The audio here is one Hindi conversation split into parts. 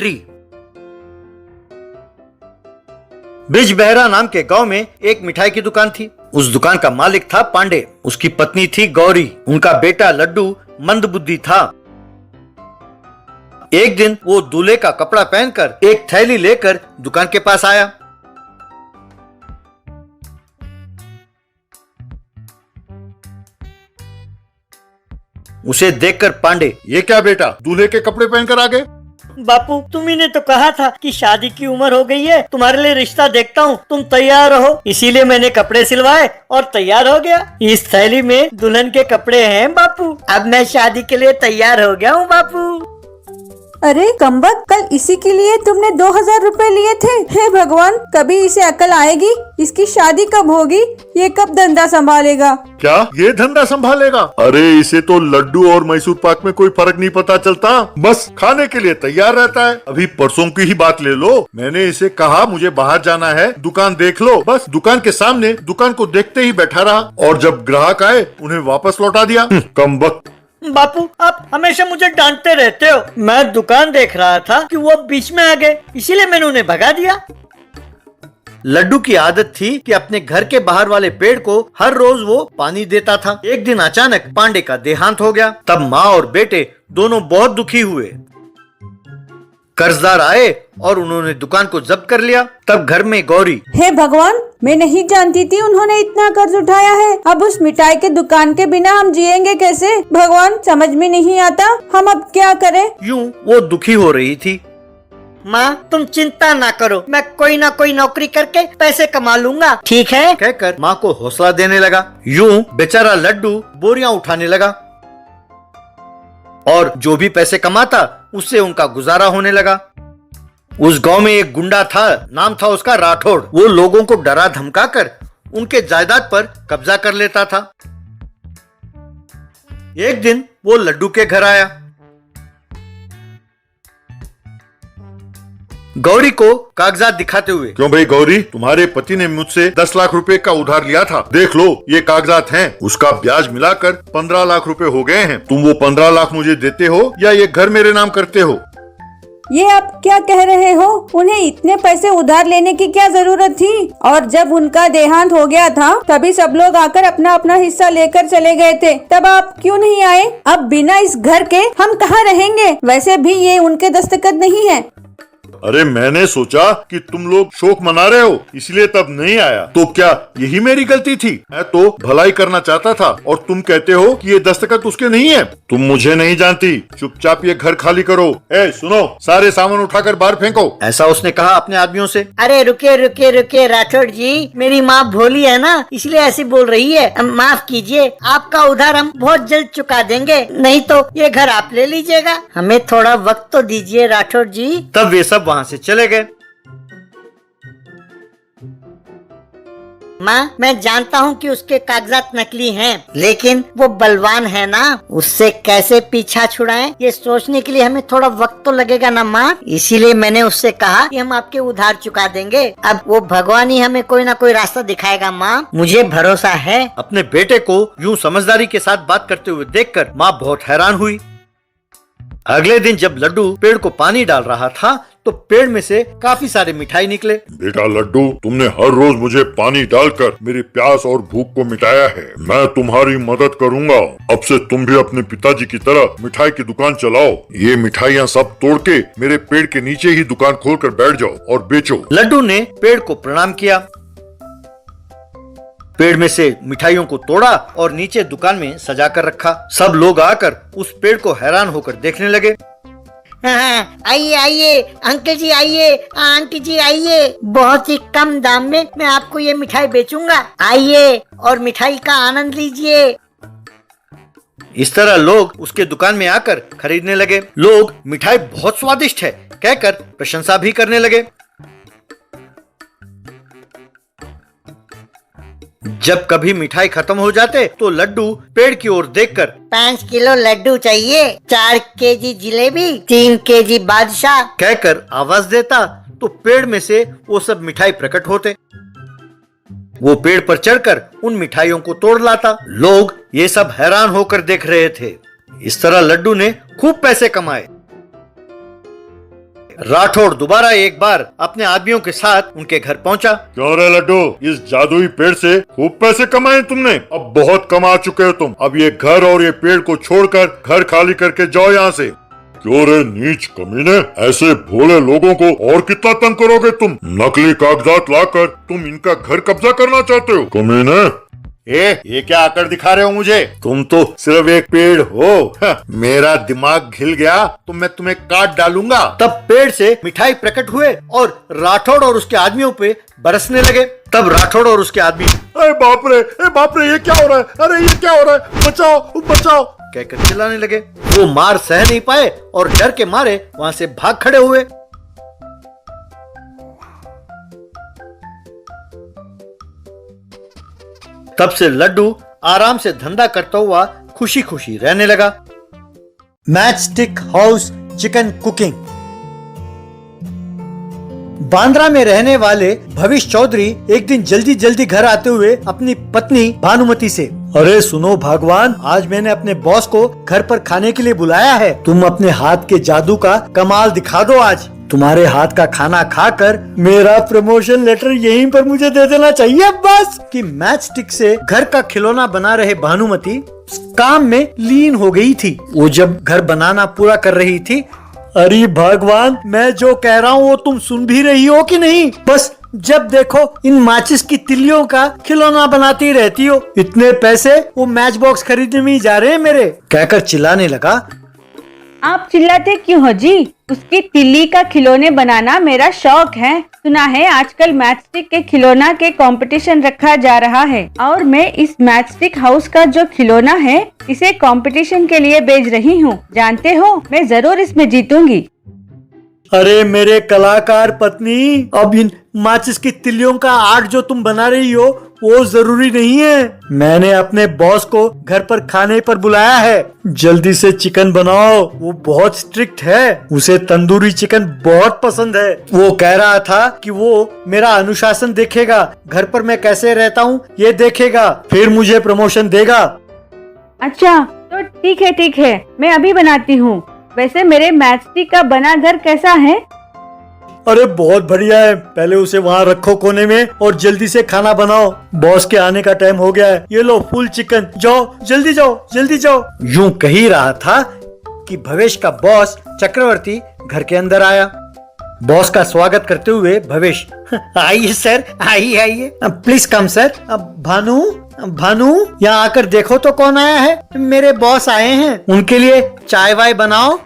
ट्री। बिजबहरा नाम के गांव में एक मिठाई की दुकान थी। उस दुकान का मालिक था पांडे, उसकी पत्नी थी गौरी, उनका बेटा लड्डू मंदबुद्धि था। एक दिन वो दूल्हे का कपड़ा पहनकर एक थैली लेकर दुकान के पास आया। उसे देखकर पांडे, ये क्या बेटा, दूल्हे के कपड़े पहनकर आ गए? बापू, तुम्ही ने तो कहा था कि शादी की उम्र हो गई है, तुम्हारे लिए रिश्ता देखता हूँ, तुम तैयार रहो। इसीलिए मैंने कपड़े सिलवाए और तैयार हो गया। इस थैली में दुल्हन के कपड़े हैं बापू। अब मैं शादी के लिए तैयार हो गया हूँ बापू। अरे कमबख्त, कल इसी के लिए तुमने 2000 रुपए लिए थे। हे भगवान, कभी इसे अकल आएगी? इसकी शादी कब होगी? ये कब धंधा संभालेगा? क्या ये धंधा संभालेगा? अरे इसे तो लड्डू और मैसूर पाक में कोई फर्क नहीं पता चलता, बस खाने के लिए तैयार रहता है। अभी परसों की ही बात ले लो, मैंने इसे कहा मुझे बाहर जाना है, दुकान देख लो, बस दुकान के सामने दुकान को देखते ही बैठा रहा और जब ग्राहक आए उन्हें वापस लौटा दिया। कमबख्त। बापू, आप हमेशा मुझे डांटते रहते हो। मैं दुकान देख रहा था कि वो बीच में आ गए, इसीलिए मैंने उन्हें भगा दिया। लड्डू की आदत थी कि अपने घर के बाहर वाले पेड़ को हर रोज वो पानी देता था। एक दिन अचानक पांडे का देहांत हो गया। तब माँ और बेटे दोनों बहुत दुखी हुए। कर्जदार आए और उन्होंने दुकान को जब्त कर लिया। तब घर में गौरी, हे भगवान, मैं नहीं जानती थी उन्होंने इतना कर्ज उठाया है। अब उस मिठाई के दुकान के बिना हम जिएंगे कैसे? भगवान, समझ में नहीं आता, हम अब क्या करें? यूं वो दुखी हो रही थी। माँ, तुम चिंता ना करो, मैं कोई ना कोई नौकरी करके पैसे कमा लूंगा, ठीक है? कहकर माँ को हौसला देने लगा। यूं बेचारा लड्डू बोरियां उठाने लगा और जो भी पैसे कमाता उससे उनका गुजारा होने लगा। उस गांव में एक गुंडा था, नाम था उसका राठौड़। वो लोगों को डरा धमकाकर उनके जायदाद पर कब्जा कर लेता था। एक दिन वो लड्डू के घर आया। गौरी को कागजात दिखाते हुए, क्यों भाई गौरी, तुम्हारे पति ने मुझसे 10 लाख रुपए का उधार लिया था, देख लो ये कागजात हैं। उसका ब्याज मिलाकर 15 लाख रुपए हो गए हैं। तुम वो 15 लाख मुझे देते हो या ये घर मेरे नाम करते हो? ये आप क्या कह रहे हो? उन्हें इतने पैसे उधार लेने की क्या जरूरत थी? और जब उनका देहांत हो गया था तभी सब लोग आकर अपना अपना हिस्सा लेकर चले गए थे, तब आप क्यों नहीं आए? अब बिना इस घर के हम कहाँ रहेंगे? वैसे भी ये उनके दस्तखत नहीं है। अरे मैंने सोचा कि तुम लोग शोक मना रहे हो इसलिए तब नहीं आया। तो क्या यही मेरी गलती थी? मैं तो भलाई करना चाहता था और तुम कहते हो कि ये दस्तखत उसके नहीं है। तुम मुझे नहीं जानती, चुपचाप ये घर खाली करो। ए सुनो, सारे सामान उठाकर बाहर फेंको। ऐसा उसने कहा अपने आदमियों से। अरे रुके रुके रुके राठौड़ जी, मेरी माँ भोली है ना, इसलिए ऐसी बोल रही है। माफ कीजिए, आपका उधार हम बहुत जल्द चुका देंगे, नहीं तो ये घर आप ले लीजिएगा। हमें थोड़ा वक्त तो दीजिए राठौड़ जी। तब वे सब वहाँ से चले गए। माँ, मैं जानता हूँ कि उसके कागजात नकली हैं, लेकिन वो बलवान है ना, उससे कैसे पीछा छुड़ाएं, ये सोचने के लिए हमें थोड़ा वक्त तो लगेगा ना माँ। इसीलिए मैंने उससे कहा कि हम आपके उधार चुका देंगे। अब वो भगवान ही हमें कोई ना कोई रास्ता दिखाएगा माँ, मुझे भरोसा है। अपने बेटे को यूं समझदारी के साथ बात करते हुए देखकर माँ बहुत हैरान हुई। अगले दिन जब लड्डू पेड़ को पानी डाल रहा था तो पेड़ में से काफी सारे मिठाई निकले। बेटा लड्डू, तुमने हर रोज मुझे पानी डालकर मेरी प्यास और भूख को मिटाया है। मैं तुम्हारी मदद करूंगा। अब से तुम भी अपने पिताजी की तरह मिठाई की दुकान चलाओ। ये मिठाइयाँ सब तोड़ के मेरे पेड़ के नीचे ही दुकान खोलकर बैठ जाओ और बेचो। लड्डू ने पेड़ को प्रणाम किया, पेड़ में से मिठाइयों को तोड़ा और नीचे दुकान में सजा कर रखा। सब लोग आकर उस पेड़ को हैरान होकर देखने लगे। आइए आइए अंकल जी, आइए आंटी जी, आइए, बहुत ही कम दाम में मैं आपको ये मिठाई बेचूंगा। आइए और मिठाई का आनंद लीजिए। इस तरह लोग उसके दुकान में आकर खरीदने लगे। लोग मिठाई बहुत स्वादिष्ट है कहकर प्रशंसा भी करने लगे। जब कभी मिठाई खत्म हो जाते तो लड्डू पेड़ की ओर देखकर 5 किलो लड्डू चाहिए, 4 केजी जिलेबी, 3 केजी बादशाह कहकर आवाज देता तो पेड़ में से वो सब मिठाई प्रकट होते। वो पेड़ पर चढ़कर उन मिठाइयों को तोड़ लाता। लोग ये सब हैरान होकर देख रहे थे। इस तरह लड्डू ने खूब पैसे कमाए। राठौड़ दोबारा एक बार अपने आदमियों के साथ उनके घर पहुंचा। क्यों रे लड्डू, इस जादुई पेड़ से खूब पैसे कमाए तुमने? अब बहुत कमा चुके हो तुम। अब ये घर और ये पेड़ को छोड़कर घर खाली करके जाओ यहाँ से। क्यों रे नीच कमीने, ऐसे भोले लोगों को और कितना तंग करोगे तुम? नकली कागजात लाकर तुम इनका घर कब्जा करना चाहते हो कमीने। ये क्या आकर दिखा रहे हो मुझे? तुम तो सिर्फ एक पेड़ हो। मेरा दिमाग हिल गया तो मैं तुम्हें काट डालूंगा। तब पेड़ से मिठाई प्रकट हुए और राठौड़ और उसके आदमियों पे बरसने लगे। तब राठौड़ और उसके आदमी अरे बाप रे, ये क्या हो रहा है? अरे ये क्या हो रहा है? बचाओ बचाओ कहकर चिल्लाने लगे। वो मार सह नहीं पाए और डर के मारे वहां से भाग खड़े हुए। तब से लड्डू आराम से धंधा करता हुआ खुशी खुशी रहने लगा। Match stick house chicken cooking. Bandra में रहने वाले भविष्य चौधरी एक दिन जल्दी जल्दी घर आते हुए अपनी पत्नी भानुमति से, अरे सुनो भगवान, आज मैंने अपने बॉस को घर पर खाने के लिए बुलाया है। तुम अपने हाथ के जादू का कमाल दिखा दो। आज तुम्हारे हाथ का खाना खाकर मेरा प्रमोशन लेटर यहीं पर मुझे दे देना चाहिए बस। कि मैच स्टिक से घर का खिलौना बना रहे भानुमति काम में लीन हो गई थी। वो जब घर बनाना पूरा कर रही थी, अरे भगवान, मैं जो कह रहा हूँ वो तुम सुन भी रही हो कि नहीं? बस जब देखो इन माचिस की तिल्लियों का खिलौना बनाती रहती हो। इतने पैसे वो मैच बॉक्स खरीदने में ही जा रहे हैं मेरे, कहकर चिल्लाने लगा। आप चिल्लाते क्यों हो जी? उसकी तिल्ली का खिलौने बनाना मेरा शौक है। सुना है आजकल मैचस्टिक के खिलौना के कंपटीशन रखा जा रहा है और मैं इस मैचस्टिक हाउस का जो खिलौना है इसे कंपटीशन के लिए भेज रही हूँ। जानते हो, मैं जरूर इसमें जीतूंगी। अरे मेरे कलाकार पत्नी, अब इन माचिस की तिल्लियों का आर्ट जो तुम बना रही हो वो जरूरी नहीं है। मैंने अपने बॉस को घर पर खाने पर बुलाया है। जल्दी से चिकन बनाओ, वो बहुत स्ट्रिक्ट है। उसे तंदूरी चिकन बहुत पसंद है। वो कह रहा था कि वो मेरा अनुशासन देखेगा, घर पर मैं कैसे रहता हूँ ये देखेगा, फिर मुझे प्रमोशन देगा। अच्छा तो ठीक है, मैं अभी बनाती हूँ। वैसे मेरे मैचस्टिक का बना घर कैसा है? अरे बहुत बढ़िया है। पहले उसे वहाँ रखो कोने में और जल्दी से खाना बनाओ। बॉस के आने का टाइम हो गया है। ये लो फुल चिकन, जाओ जल्दी जाओ जल्दी जाओ। यूं कह ही रहा था कि भवेश का बॉस चक्रवर्ती घर के अंदर आया। बॉस का स्वागत करते हुए भवेश, आइए सर, आइए प्लीज कम सर। भानु यहाँ आकर देखो तो कौन आया है। मेरे बॉस आए हैं, उनके लिए चाय वाय बनाओ।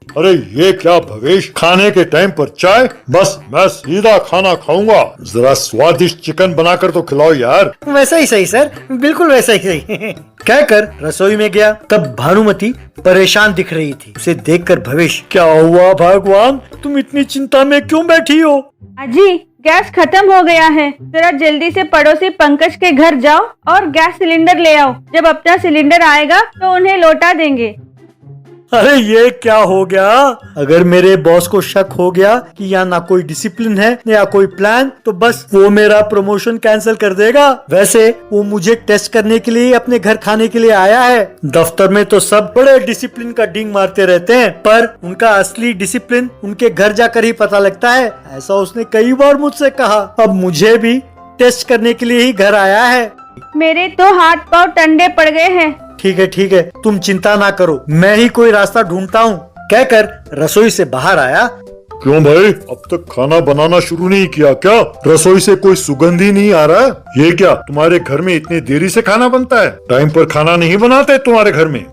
अरे ये क्या भवेश, खाने के टाइम पर चाय? बस मैं सीधा खाना खाऊंगा। जरा स्वादिष्ट चिकन बनाकर तो खिलाओ यार। वैसा ही सही सर, बिल्कुल वैसा ही सही कहकर रसोई में गया। तब भानुमति परेशान दिख रही थी। उसे देखकर भवेश, क्या हुआ भगवान, तुम इतनी चिंता में क्यों बैठी हो? अजी गैस खत्म हो गया है, जरा जल्दी से पड़ोसी पंकज के घर जाओ और गैस सिलेंडर ले आओ। जब अपना सिलेंडर आएगा तो उन्हें लौटा देंगे। अरे ये क्या हो गया? अगर मेरे बॉस को शक हो गया कि यहाँ ना कोई डिसिप्लिन है या कोई प्लान, तो बस वो मेरा प्रमोशन कैंसिल कर देगा। वैसे वो मुझे टेस्ट करने के लिए अपने घर खाने के लिए आया है। दफ्तर में तो सब बड़े डिसिप्लिन का डींग मारते रहते हैं, पर उनका असली डिसिप्लिन उनके घर जाकर ही पता लगता है। ऐसा उसने कई बार मुझसे कहा। अब मुझे भी टेस्ट करने के लिए ही घर आया है। मेरे तो हाथ पाँव ठंडे पड़ गए हैं। ठीक है, तुम चिंता ना करो, मैं ही कोई रास्ता ढूंढता हूँ, कहकर रसोई से बाहर आया। क्यों भाई, अब तक खाना बनाना शुरू नहीं किया क्या? रसोई से कोई सुगंध ही नहीं आ रहा। ये क्या, तुम्हारे घर में इतनी देरी से खाना बनता है? टाइम पर खाना नहीं बनाते तुम्हारे घर में?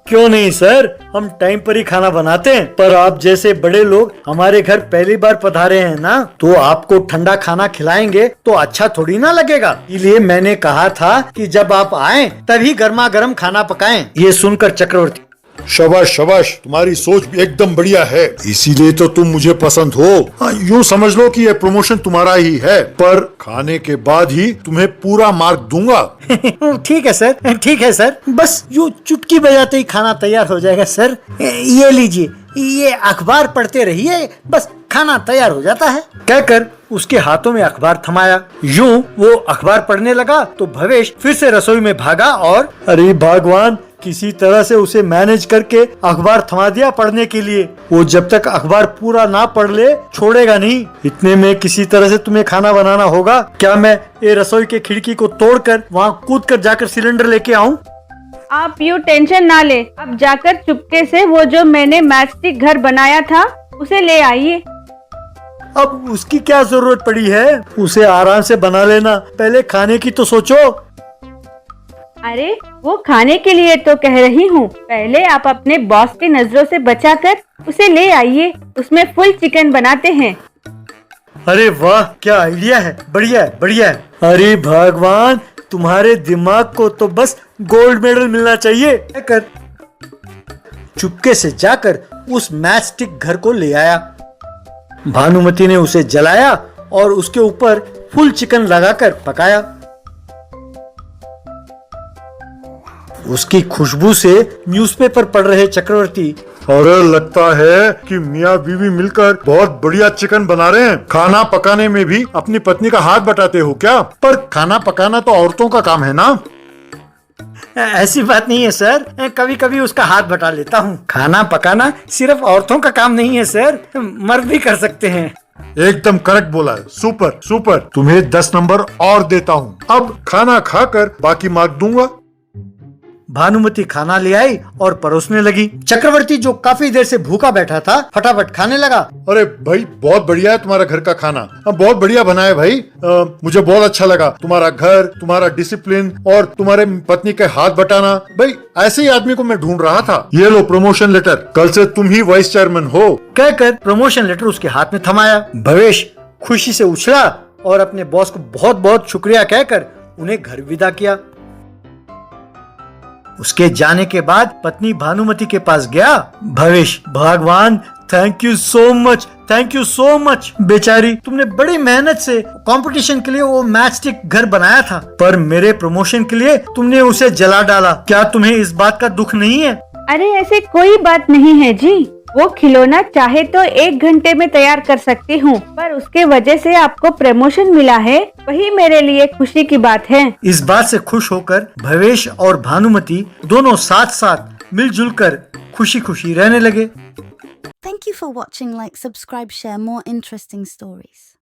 क्यों नहीं सर, हम टाइम पर ही खाना बनाते हैं, पर आप जैसे बड़े लोग हमारे घर पहली बार पधारे हैं ना, तो आपको ठंडा खाना खिलाएंगे तो अच्छा थोड़ी ना लगेगा। इसलिए मैंने कहा था कि जब आप आएं तभी गर्मा गर्म खाना पकाएं। ये सुनकर चक्रवर्ती, शाबाश शाबाश, तुम्हारी सोच भी एकदम बढ़िया है, इसीलिए तो तुम मुझे पसंद हो। यूँ समझ लो कि ये प्रमोशन तुम्हारा ही है, पर खाने के बाद ही तुम्हें पूरा मार्क दूंगा। ठीक है सर, बस यूँ चुटकी बजाते ही खाना तैयार हो जाएगा सर। ये लीजिए, ये अखबार पढ़ते रहिए, बस खाना तैयार हो जाता है, कहकर उसके हाथों में अखबार थमाया। यूं वो अखबार पढ़ने लगा तो भवेश फिर से रसोई में भागा और, अरे भगवान, किसी तरह से उसे मैनेज करके अखबार थमा दिया पढ़ने के लिए। वो जब तक अखबार पूरा ना पढ़ ले छोड़ेगा नहीं। इतने में किसी तरह से तुम्हें खाना बनाना होगा। क्या मैं ये रसोई के खिड़की को तोड़कर वहाँ कूद कर जाकर सिलेंडर लेके आऊँ? आप यूँ टेंशन ना ले, अब जाकर चुपके से वो जो मैंने मैचस्टिक घर बनाया था उसे ले आइए। अब उसकी क्या जरूरत पड़ी है? उसे आराम से बना लेना, पहले खाने की तो सोचो। अरे वो खाने के लिए तो कह रही हूँ, पहले आप अपने बॉस की नजरों से बचाकर उसे ले आइए, उसमें फुल चिकन बनाते हैं। अरे वाह, क्या आइडिया है, बढ़िया है, बढ़िया है। अरे भगवान, तुम्हारे दिमाग को तो बस गोल्ड मेडल मिलना चाहिए। कर चुपके से जाकर उस मैचस्टिक घर को ले आया। भानुमति ने उसे जलाया और उसके ऊपर फुल चिकन लगाकर पकाया। उसकी खुशबू से न्यूज़पेपर पढ़ रहे चक्रवर्ती, अरे लगता है कि मियाँ बीवी मिलकर बहुत बढ़िया चिकन बना रहे हैं। खाना पकाने में भी अपनी पत्नी का हाथ बटाते हो क्या? पर खाना पकाना तो औरतों का काम है ना। ऐसी बात नहीं है सर, कभी कभी उसका हाथ बटा लेता हूँ। खाना पकाना सिर्फ औरतों का काम नहीं है सर, मर्द भी कर सकते हैं। एकदम करेक्ट बोला है, सुपर सुपर। तुम्हें 10 नंबर और देता हूँ। अब खाना खाकर बाकी मार्क दूंगा। भानुमति खाना ले आई और परोसने लगी। चक्रवर्ती जो काफी देर से भूखा बैठा था फटाफट खाने लगा। अरे भाई, बहुत बढ़िया है तुम्हारा घर का खाना, बहुत बढ़िया बना है भाई। मुझे बहुत अच्छा लगा तुम्हारा घर, तुम्हारा डिसिप्लिन और तुम्हारे पत्नी के हाथ बटाना। भाई ऐसे ही आदमी को मैं ढूंढ रहा था। ये लो प्रमोशन लेटर, कल से तुम ही वाइस चेयरमैन हो। कहकर प्रमोशन लेटर उसके हाथ में थमाया। भवेश खुशी से उछला और अपने बॉस को बहुत बहुत शुक्रिया कहकर उन्हें घर विदा किया। उसके जाने के बाद पत्नी भानुमति के पास गया। भवेश, भगवान thank you so much, thank you so much. बेचारी, तुमने बड़ी मेहनत से कंपटीशन के लिए वो मैचस्टिक घर बनाया था, पर मेरे प्रमोशन के लिए तुमने उसे जला डाला। क्या तुम्हें इस बात का दुख नहीं है? अरे ऐसे कोई बात नहीं है जी, वो खिलौना चाहे तो 1 घंटे में तैयार कर सकती हूँ, पर उसके वजह से आपको प्रमोशन मिला है, वही मेरे लिए खुशी की बात है। इस बात से खुश होकर भवेश और भानुमति दोनों साथ साथ मिलजुल कर खुशी खुशी रहने लगे। Thank you for watching. Like, subscribe, share more interesting stories.